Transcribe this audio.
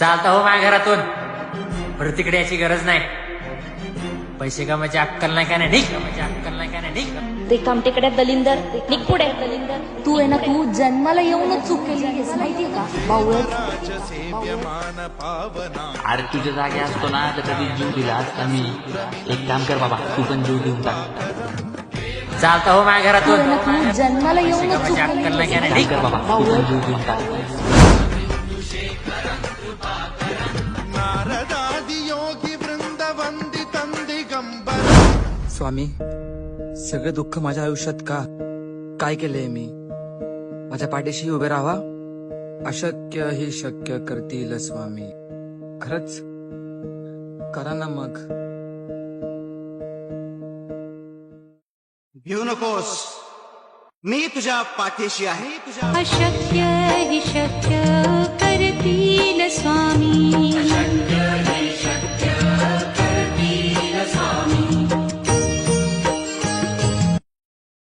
चालता हो माझ्या घरातून. बरं तिकडे याची गरज नाही. पैसे कमायची अक्कल नाही का नाही अक्कल नाही का नाही. ते कामटेकड्या दलिंदर निघ पुढे. तू आहे ना, तू जन्माला येऊनच चूक केली आहेस माहितीये का बावळट. अरे तुझ्या जागे असतो ना तर कधी जीव दिला असता मी. एक काम कर बाबा, तू पण जीव देऊन टाक. चालता हो माझ्या तू आहे ना, घरातून. तू जन्माला पैसे येऊनच चूक कमायची केली अक्कल नाही का आहेस. नाही. कर बाबा, तू पण जीव देऊन टाक. स्वामी, सगळं दुःख माझ्या आयुष्यात का काय केलंय मी? माझ्या पाठीशी उभे राहा. अशक्य ही शक्य करतील स्वामी. खरंच करा ना मग. भिऊ नकोस, मी तुझ्या पाठीशी आहे. अशक्य हि शक्य